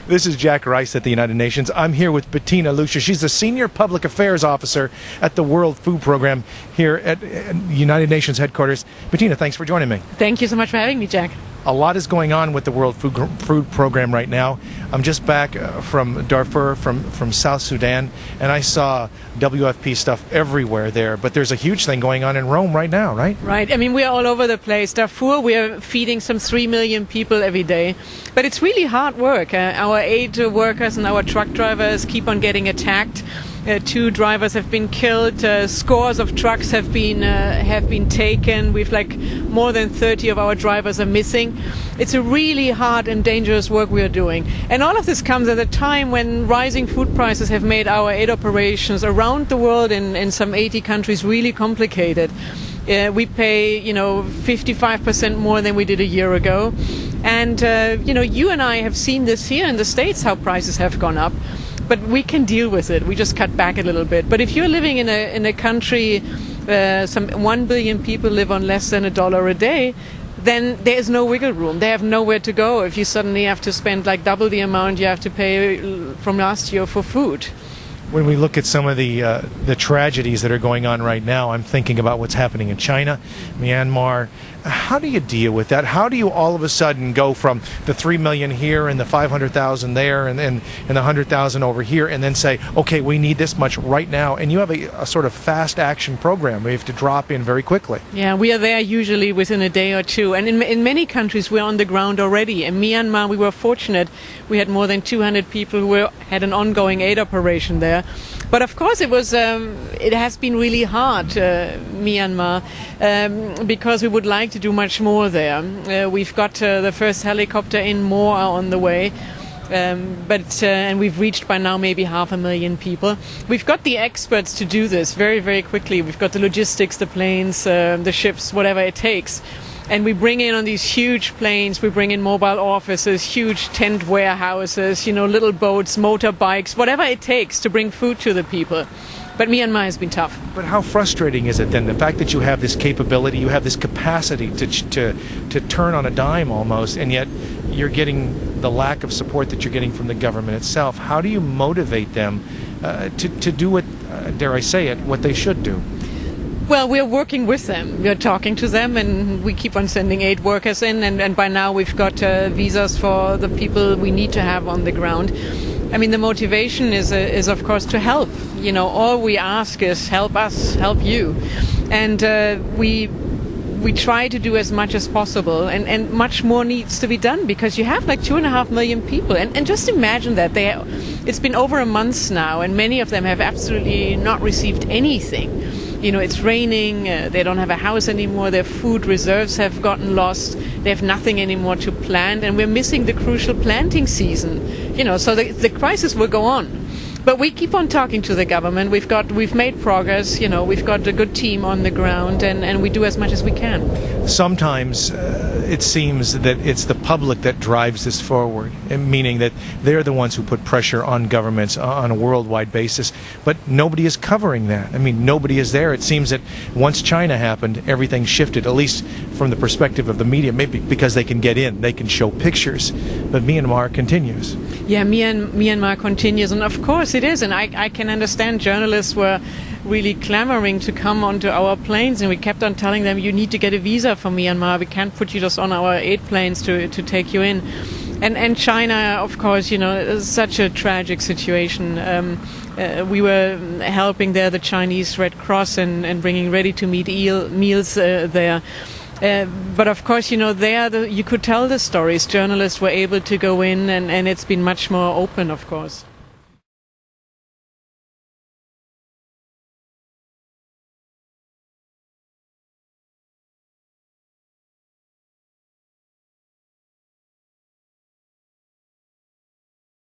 This is Jack Rice at the United Nations. I'm here with Bettina Luescher. She's the Senior Public Affairs Officer at the World Food Program here at United Nations headquarters. Bettina, thanks for joining me. Thank you so much for having me, Jack. A lot is going on with the World Food Program right now. I'm just back from Darfur, from South Sudan, and I saw WFP stuff everywhere there. But there's a huge thing going on in Rome right now, right? Right. I mean, we are all over the place. Darfur, we are feeding some 3 million people every day. But it's really hard work. Our aid workers and our truck drivers keep on getting attacked. 2 drivers have been killed. Scores of trucks have been taken. We've more than 30 of our drivers are missing. It's a really hard and dangerous work we are doing. And all of this comes at a time when rising food prices have made our aid operations around the world in some 80 countries really complicated. We pay, 55% more than we did a year ago. And, you and I have seen this here in the States, how prices have gone up. But we can deal with it. We just cut back a little bit. But if you're living in a country, some 1 billion people live on less than $1 a day, then there is no wiggle room. They have nowhere to go if you suddenly have to spend double the amount you have to pay from last year for food. When we look at some of the tragedies that are going on right now, I'm thinking about what's happening in China, Myanmar. How do you deal with that? How do you all of a sudden go from the 3 million here and the 500,000 there and the 100,000 over here and then say, okay, we need this much right now? And you have a sort of fast action program where you have to drop in very quickly. Yeah, we are there usually within a day or two. And in many countries, we're on the ground already. In Myanmar, we were fortunate. We had more than 200 people who had an ongoing aid operation there. But of course, it has been really hard, Myanmar, because we would like to do much more there. We've got the first helicopter in, more are on the way. And we've reached by now maybe 500,000 people. We've got the experts to do this very, very quickly. We've got the logistics, the planes, the ships, whatever it takes. And we bring in on these huge planes, we bring in mobile offices, huge tent warehouses, little boats, motorbikes, whatever it takes to bring food to the people. But Myanmar has been tough. But how frustrating is it then, the fact that you have this capability, you have this capacity to turn on a dime almost, and yet you're getting the lack of support that you're getting from the government itself? How do you motivate them to do what, dare I say it, what they should do? Well, we're working with them. We're talking to them, and we keep on sending aid workers in. And by now we've got visas for the people we need to have on the ground. I mean, the motivation is of course to help. All we ask is help us, help you. And we try to do as much as possible, and much more needs to be done because you have 2.5 million people. And just imagine that it's been over a month now, and many of them have absolutely not received anything. It's raining, they don't have a house anymore, their food reserves have gotten lost, they have nothing anymore to plant, and we're missing the crucial planting season. So the crisis will go on. But we keep on talking to the government. We've made progress. We've got a good team on the ground, and we do as much as we can. Sometimes it seems that it's the public that drives this forward, meaning that they're the ones who put pressure on governments on a worldwide basis. But nobody is covering that. I mean, nobody is there. It seems that once China happened, everything shifted, at least from the perspective of the media, maybe because they can get in, they can show pictures. But Myanmar continues. Yeah, Myanmar continues, and of course it is. And I can understand journalists were really clamoring to come onto our planes, and we kept on telling them, you need to get a visa for Myanmar. We can't put you just on our aid planes to take you in. And China, of course, is such a tragic situation. We were helping there the Chinese Red Cross and bringing ready-to-eat meals there. But of course, there you could tell the stories. Journalists were able to go in, and it's been much more open, of course.